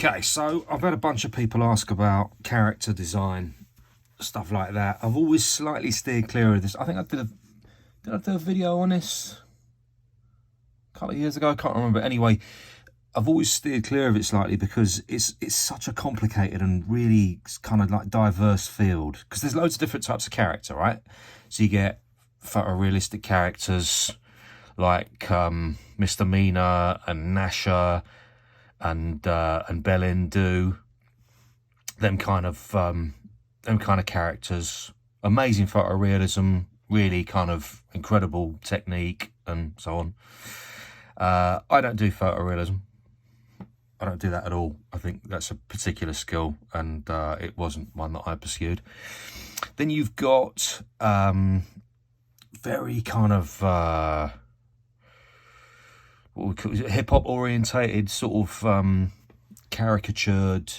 Okay, so I've had a bunch of people ask about character design, stuff like that. I've always slightly steered clear of this. I think did I do a video on this a couple of years ago? I can't remember. Anyway, I've always steered clear of it slightly because it's such a complicated and really kind of like diverse field. Because there's loads of different types of character, right? So you get photorealistic characters like Mr. Mina and Nasha and Belindu, them kind of characters. Amazing photorealism, really kind of incredible technique and so on. I don't do photorealism. I don't do that at all. I think that's a particular skill, and it wasn't one that I pursued. Then you've got very kind of what we call hip hop orientated, sort of caricatured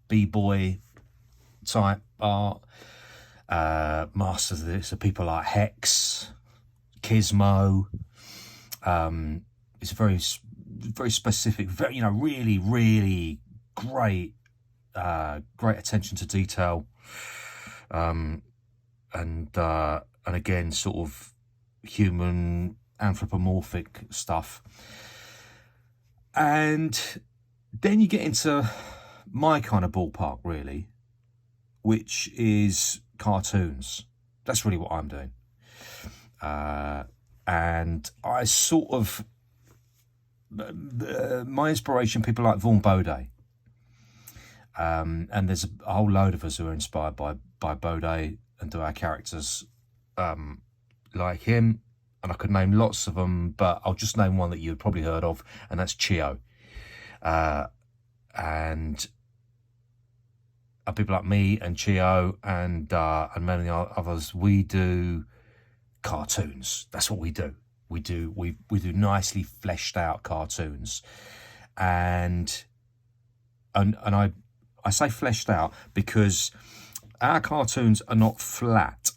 b-boy type art. Masters of this are people like Hex, Gizmo. It's very specific, very, really great, great attention to detail, and again, sort of human anthropomorphic stuff. And then you get into my kind of ballpark, really, which is cartoons. That's really what I'm doing. And I sort of, my inspiration, people like Vaughn Bode. And there's a whole load of us who are inspired by Bode and do our characters like him. And I could name lots of them, but I'll just name one that you've probably heard of, and that's Chio. And people like me and Chio and many others, we do cartoons. That's what we do. We do nicely fleshed out cartoons, and I say fleshed out because our cartoons are not flat.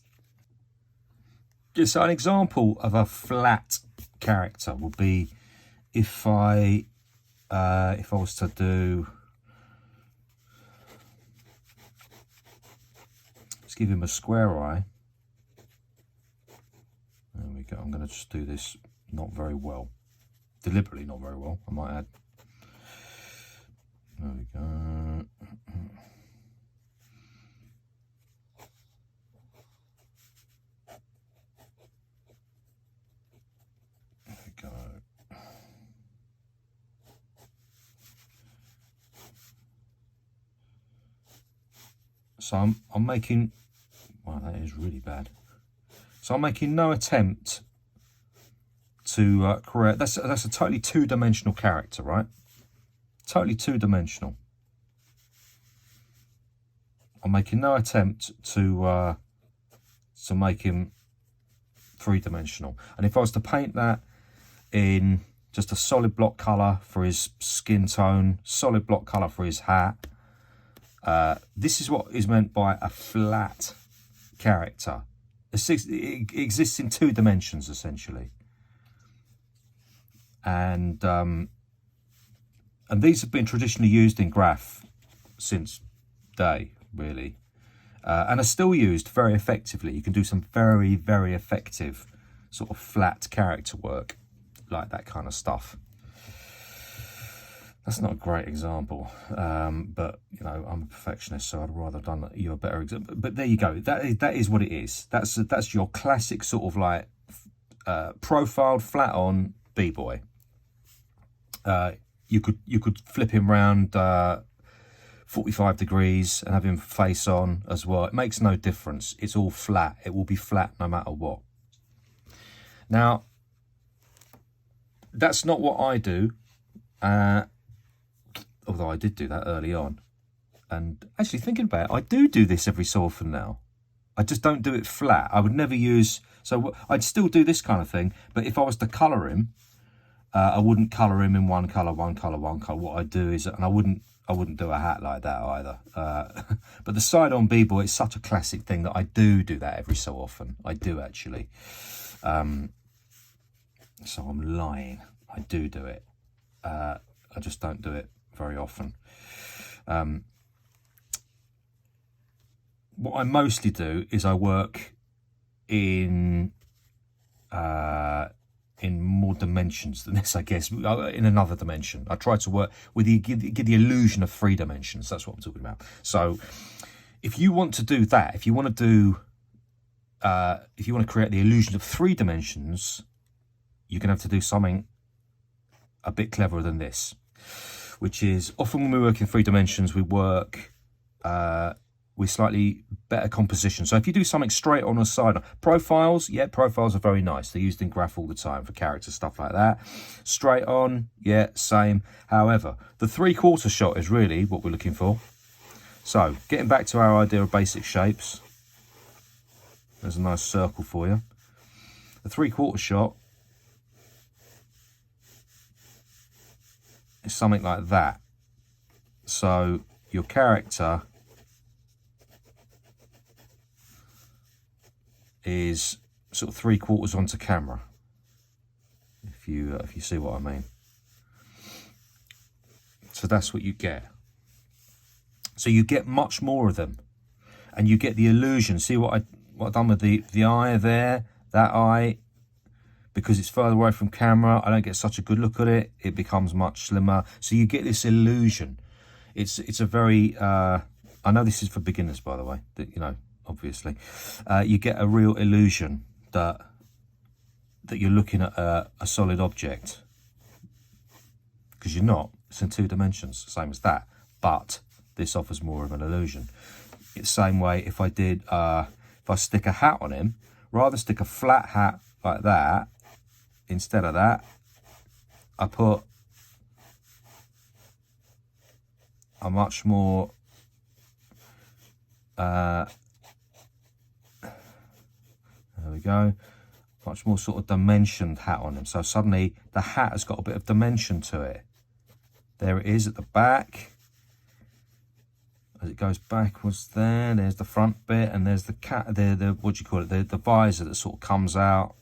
So an example of a flat character would be if I was to do, let's give him a square eye. There we go. I'm going to just do this not very well, deliberately not very well, I might add. There we go. Go. So I'm making, wow, that is really bad. So I'm making no attempt to create, that's a totally two-dimensional character, right? Totally two-dimensional. I'm making no attempt to make him three-dimensional. And if I was to paint that in just a solid block colour for his skin tone, solid block colour for his hat, this is what is meant by a flat character. It exists in two dimensions, essentially. And these have been traditionally used in graph since day, really. And are still used very effectively. You can do some very, very effective sort of flat character work, like that kind of stuff. That's not a great example, but I'm a perfectionist, so I'd rather have done you a better example. But there you go. That is what it is. That's your classic sort of like profiled, flat on b-boy. You could flip him round 45 degrees and have him face on as well. It makes no difference. It's all flat. It will be flat no matter what. Now, that's not what I do, although I did do that early on. And actually thinking about it, I do this every so often now. I just don't do it flat. I would never use, so I'd still do this kind of thing, but if I was to colour him, I wouldn't colour him in one colour. What I'd do is, and I wouldn't do a hat like that either. But the side-on b-boy is such a classic thing that I do that every so often. I do, actually. So I'm lying. I do it. I just don't do it very often. What I mostly do is I work in more dimensions than this, I guess, in another dimension. I try to work with give the illusion of 3 dimensions. That's what I'm talking about. So if you want to do that, if you want to create the illusion of 3 dimensions, you're going to have to do something a bit cleverer than this, which is often when we work in 3 dimensions, we work with slightly better composition. So if you do something straight on a side, profiles, yeah, profiles are very nice. They're used in graph all the time for character stuff like that. Straight on, yeah, same. However, the 3/4 shot is really what we're looking for. So getting back to our idea of basic shapes, there's a nice circle for you. The 3/4 shot is something like that. So your character is sort of 3/4 onto camera, if you see what I mean. So that's what you get. So you get much more of them, and you get the illusion. See what I've done with the eye there, that eye, because it's further away from camera, I don't get such a good look at it. It becomes much slimmer. So you get this illusion. It's a very I know this is for beginners, by the way, that, you know, obviously, you get a real illusion that you're looking at a solid object, because you're not. It's in 2 dimensions, same as that, but this offers more of an illusion. It's the same way if I did if I stick a hat on him, rather stick a flat hat like that, instead of that, I put a much more there we go, much more sort of dimensioned hat on him. So suddenly the hat has got a bit of dimension to it. There it is at the back. As it goes backwards there's the front bit, and there's the what do you call it, the visor that sort of comes out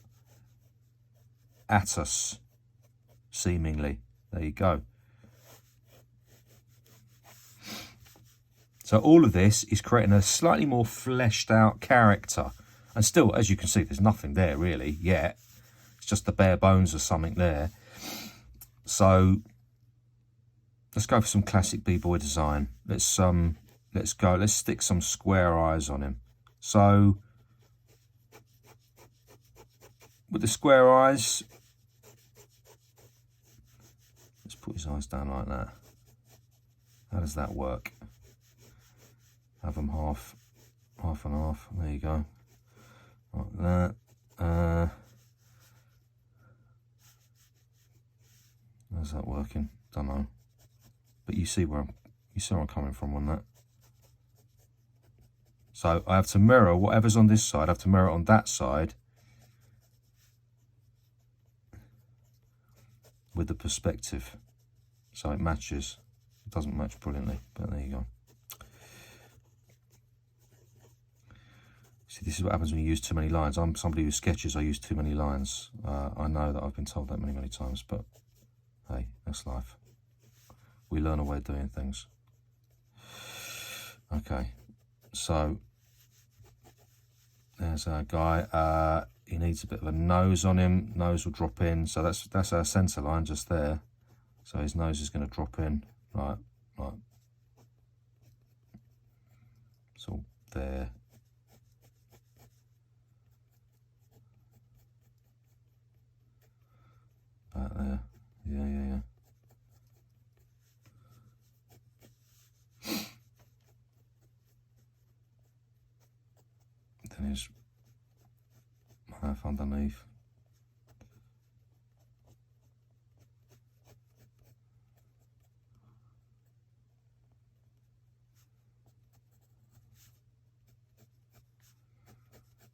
at us, seemingly. There you go. So all of this is creating a slightly more fleshed out character. And still, as you can see, there's nothing there really yet. It's just the bare bones of something there. So let's go for some classic b-boy design. Let's stick some square eyes on him. So with the square eyes, let's put his eyes down like that. How does that work? Have them half and half. There you go. Like that. How's that working? Don't know. But you see where I'm coming from on that. So I have to mirror whatever's on this side. I have to mirror it on that side with the perspective, so it matches. It doesn't match brilliantly, but there you go. See, this is what happens when you use too many lines. I'm somebody who sketches, I use too many lines. I know that I've been told that many times, but hey, that's life. We learn a way of doing things. Okay, so there's our guy. He needs a bit of a nose on him. Nose will drop in, so that's our centre line just there. So his nose is going to drop in, right. So there. About there. Yeah. Then his mouth underneath.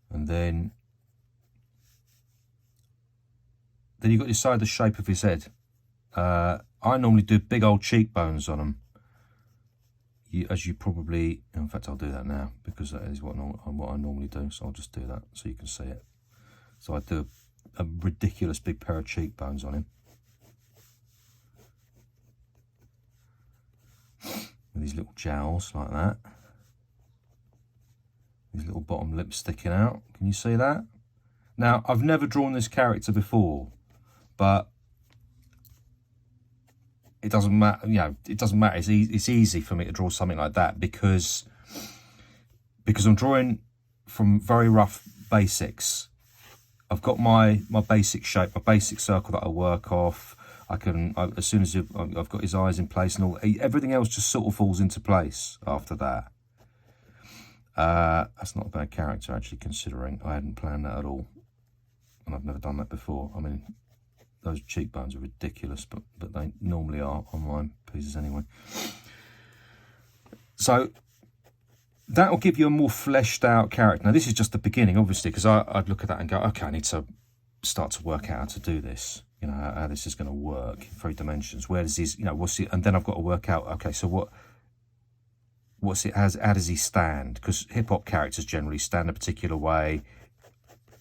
And then you've got to decide the shape of his head. I normally do big old cheekbones on him. As you probably, in fact, I'll do that now because that is what I normally do. So I'll just do that so you can see it. So I do a ridiculous big pair of cheekbones on him. with these little jowls like that. His little bottom lip sticking out. Can you see that? Now, I've never drawn this character before, but it doesn't matter. You know, it doesn't matter. It's easy for me to draw something like that because I'm drawing from very rough basics. I've got my basic shape, my basic circle that I work off. As soon as I've got his eyes in place and all, everything else just sort of falls into place after that. That's not a bad character, actually, considering I hadn't planned that at all. And I've never done that before. I mean, those cheekbones are ridiculous, but they normally are on my pieces anyway. So that'll give you a more fleshed out character. Now, this is just the beginning, obviously, because I'd look at that and go, okay, I need to start to work out how to do this. You know, how this is going to work in 3 dimensions. Where does his, you know, what's it? And then I've got to work out, okay, so what's it? How does he stand? Because hip hop characters generally stand a particular way.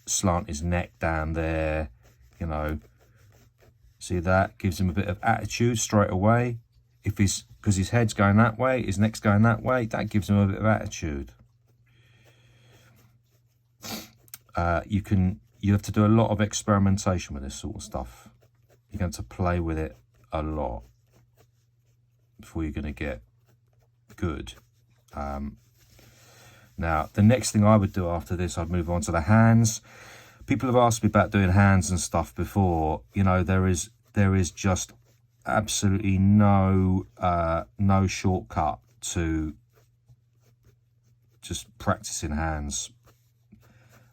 Slant his neck down there, you know. See that? Gives him a bit of attitude straight away. Because his head's going that way, his neck's going that way, that gives him a bit of attitude. You have to do a lot of experimentation with this sort of stuff. You're going to play with it a lot before you're going to get good. Now, the next thing I would do after this, I'd move on to the hands. People have asked me about doing hands and stuff before. You know, there is just absolutely no shortcut to just practicing hands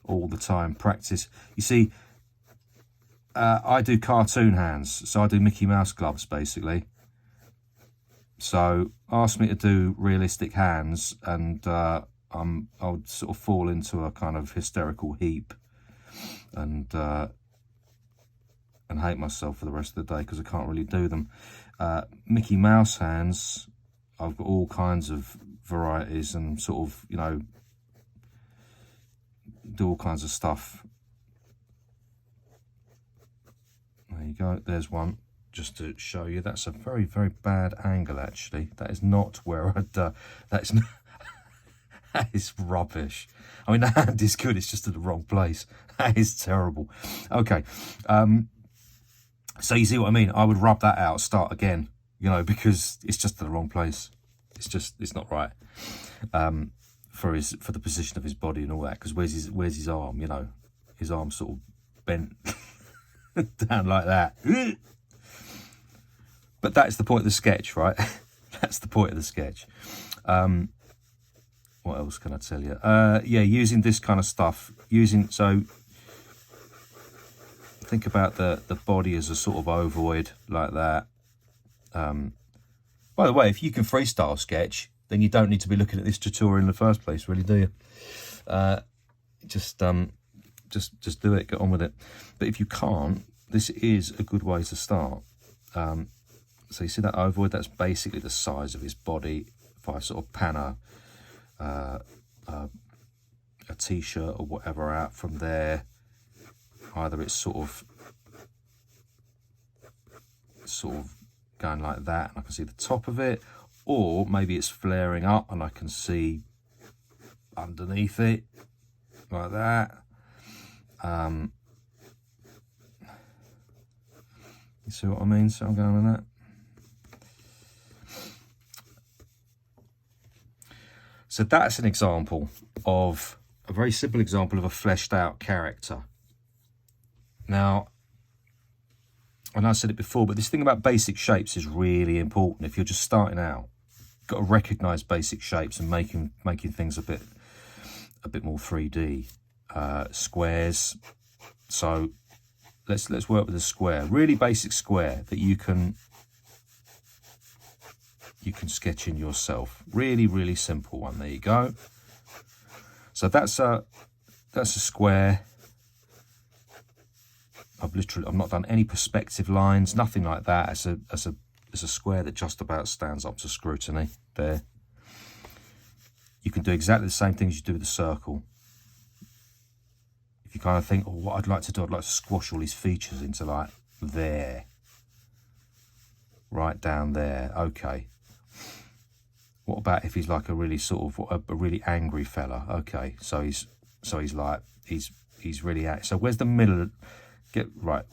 all the time. Practice. You see, I do cartoon hands, so I do Mickey Mouse gloves basically. So ask me to do realistic hands, and I'll sort of fall into a kind of hysterical heap, and hate myself for the rest of the day because I can't really do them. Mickey Mouse hands, I've got all kinds of varieties and sort of, you know, do all kinds of stuff. There you go, there's one, just to show you. That's a very, very bad angle, actually. That is not where I'd, that's not, that is rubbish. I mean, the hand is good, it's just in the wrong place. That is terrible. Okay, so you see what I mean? I would rub that out, start again, you know, because it's just in the wrong place. It's not right. For the position of his body and all that, because where's his arm, you know? His arm's sort of bent down like that. But that's the point of the sketch, right? That's the point of the sketch. What else can I tell you? Yeah, using this kind of stuff, so think about the body as a sort of ovoid like that. By the way, if you can freestyle sketch, then you don't need to be looking at this tutorial in the first place, really, do you? Just do it, get on with it. But if you can't, this is a good way to start. So you see that ovoid? That's basically the size of his body. If I sort of pan a t-shirt or whatever out from there, either it's sort of going like that and I can see the top of it, or maybe it's flaring up and I can see underneath it like that. You see what I mean? So I'm going with that. So that's an example of a very simple example of a fleshed out character. Now, I know I said it before, but this thing about basic shapes is really important. If you're just starting out, you've got to recognise basic shapes and making things a bit more 3D. Squares. So let's work with a square, really basic square that you can sketch in yourself. Really, really simple one. There you go. So that's a square. I've not done any perspective lines, nothing like that. It's a square that just about stands up to scrutiny. There. You can do exactly the same thing as you do with a circle. If you kind of think, oh, what I'd like to do, I'd like to squash all these features into like there. Right down there. Okay. What about if he's like a really sort of a really angry fella? Okay, so he's like he's really so where's the middle?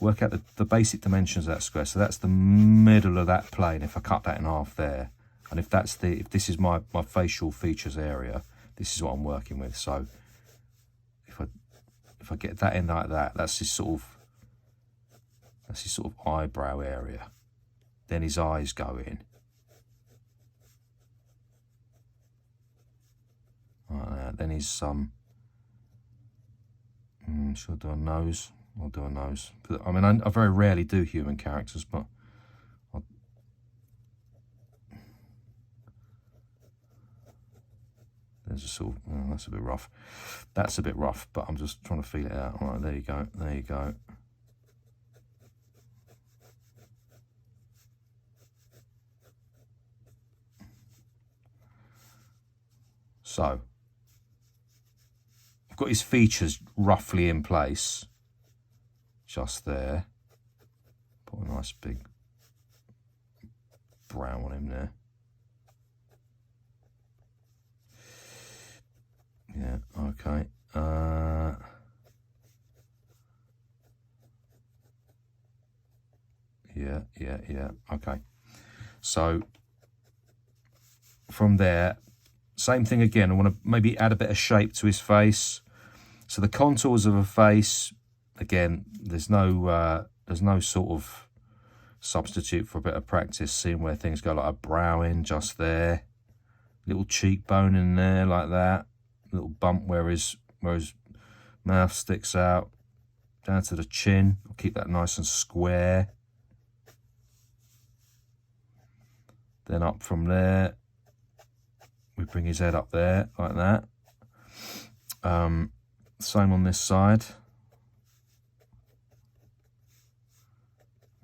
Work out the basic dimensions of that square. So that's the middle of that plane. If I cut that in half there, and if this is my facial features area, this is what I'm working with. So if I get that in like that, that's his sort of eyebrow area. Then his eyes go in. Then he's should I do a nose? I'll do a nose. But I mean, I very rarely do human characters, but there's a sort of, that's a bit rough. That's a bit rough, but I'm just trying to feel it out. All right, there you go. There you go. So I've got his features roughly in place, just there. Put a nice big brow on him there. Yeah, okay. Yeah, okay. So from there, same thing again. I want to maybe add a bit of shape to his face. So the contours of a face, again, there's no sort of substitute for a bit of practice, seeing where things go, like a brow in just there, little cheekbone in there like that, little bump where his mouth sticks out, down to the chin. I'll keep that nice and square. Then up from there, we bring his head up there like that. Same on this side.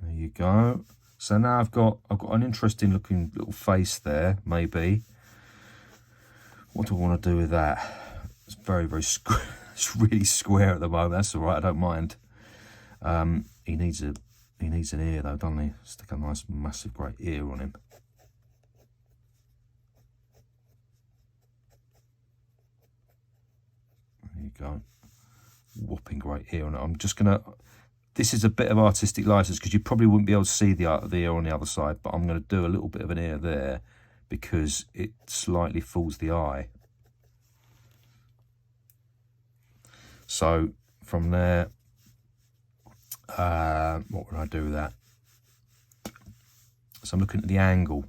There you go. So now I've got an interesting looking little face there. Maybe. What do I want to do with that? It's very square. It's really square at the moment. That's all right. I don't mind. He needs an ear though, doesn't he? Stick a nice massive great ear on him. There you go. Whopping great ear on it. I'm just gonna. This is a bit of artistic license because you probably wouldn't be able to see the ear on the other side, but I'm going to do a little bit of an ear there because it slightly fools the eye. So from there, what would I do with that? So I'm looking at the angle.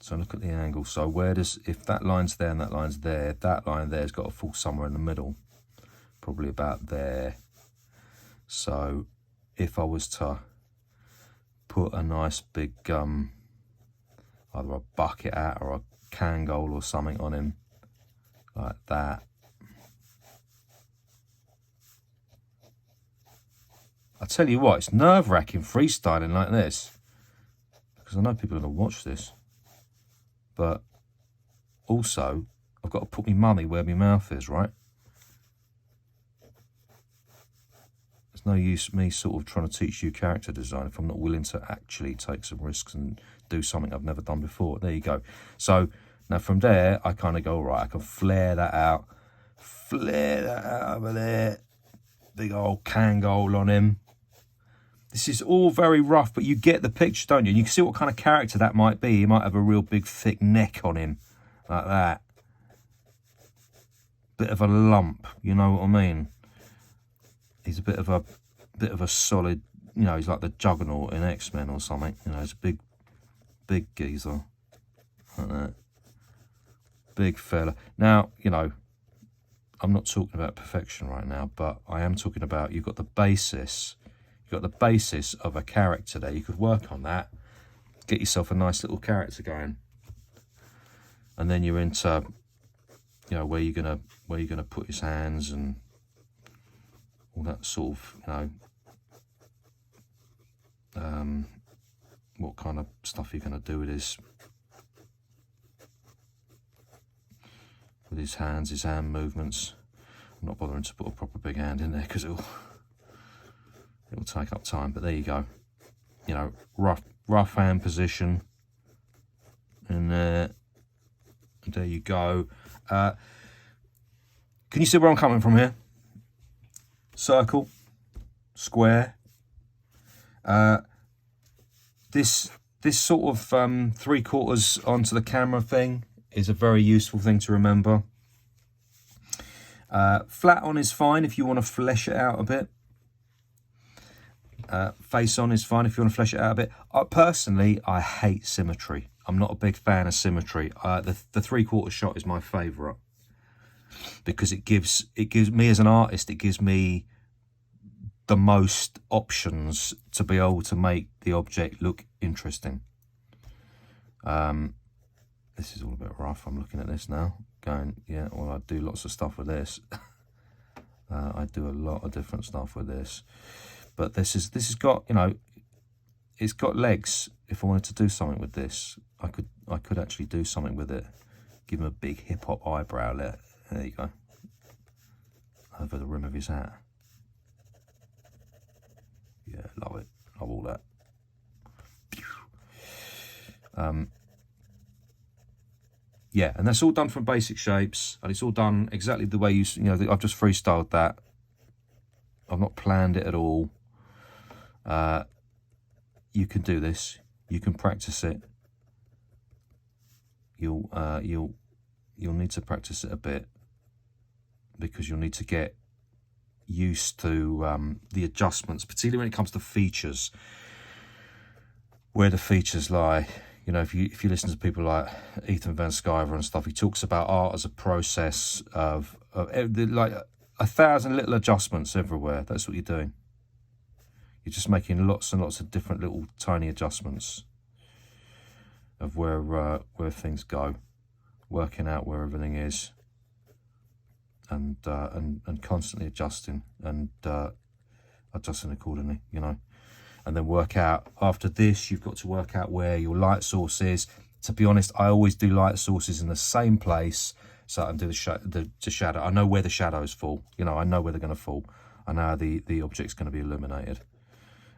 So look at the angle. So where does, if that line's there and that line's there, that line there's got to fall somewhere in the middle, probably about there. So if I was to put a nice big, either a bucket hat or a Kangol or something on him, like that. I tell you what, it's nerve-wracking freestyling like this, because I know people are going to watch this, but also I've got to put my money where my mouth is, right? There's no use me sort of trying to teach you character design if I'm not willing to actually take some risks and do something I've never done before. There you go. So now from there, I kind of go, right, I can flare that out over there. Big old Kangol on him. This is all very rough, but you get the picture, don't you? And you can see what kind of character that might be. He might have a real big, thick neck on him, like that. Bit of a lump, you know what I mean? He's a bit of a solid, you know, he's like the Juggernaut in X-Men or something. You know, he's a big geezer, like that. Big fella. Now, you know, I'm not talking about perfection right now, but I am talking about you've got the basis. You've got the basis of a character there. You could work on that, get yourself a nice little character going, and then you're into, you know, where you're gonna put his hands and all that sort of, you know, what kind of stuff you're gonna do with his hands, his hand movements. I'm not bothering to put a proper big hand in there because it'll take up time, but there you go. You know, rough hand position in there. There you go. Can you see where I'm coming from here? Circle, square. This sort of 3/4 onto the camera thing is a very useful thing to remember. Flat on is fine if you want to flesh it out a bit. Face on is fine if you want to flesh it out a bit. Personally, I hate symmetry. I'm not a big fan of symmetry. The 3/4 shot is my favourite because it gives me as an artist, it gives me the most options to be able to make the object look interesting. This is all a bit rough. I'm looking at this now, going, yeah, well, I do lots of stuff with this. I do a lot of different stuff with this, but this has got, you know, it's got legs. If I wanted to do something with this, I could actually do something with it. Give him a big hip hop eyebrow there. There you go. Over the rim of his hat. Yeah, love it. Love all that. Yeah, and that's all done from basic shapes, and it's all done exactly the way you know. I've just freestyled that. I've not planned it at all. You can do this. You can practice it. You'll need to practice it a bit because you'll need to get used to the adjustments, particularly when it comes to features, where the features lie. You know, if you listen to people like Ethan Van Sciver and stuff, he talks about art as a process of like 1,000 little adjustments everywhere. That's what you're doing. You're just making lots and lots of different little tiny adjustments of where things go, working out where everything is, and constantly adjusting and adjusting accordingly, you know. And then work out, after this, you've got to work out where your light source is. To be honest, I always do light sources in the same place so I can do the shadow. I know where the shadows fall, you know, I know where they're going to fall. I know how the object's going to be illuminated.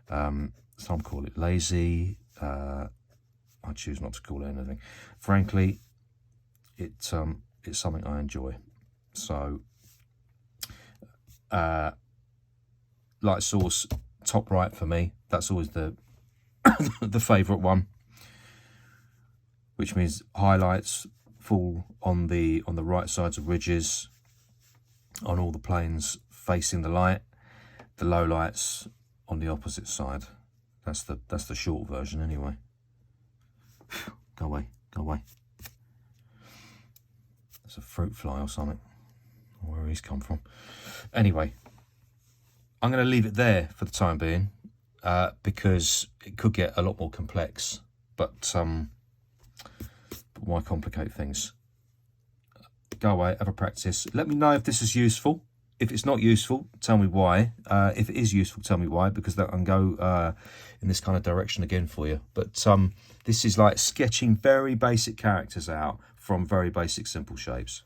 Some call it lazy. I choose not to call it anything. Frankly, it's something I enjoy. So, light source, top right for me. That's always the the favourite one, which means highlights fall on the right sides of ridges, on all the planes facing the light. The low lights on the opposite side. That's the short version anyway. Go away, go away. There's a fruit fly or something. Where he's come from. Anyway, I'm going to leave it there for the time being, because it could get a lot more complex. But why complicate things? Go away, have a practice. Let me know if this is useful. If it's not useful, tell me why. If it is useful, tell me why, because that can go in this kind of direction again for you. But this is like sketching very basic characters out from very basic simple shapes.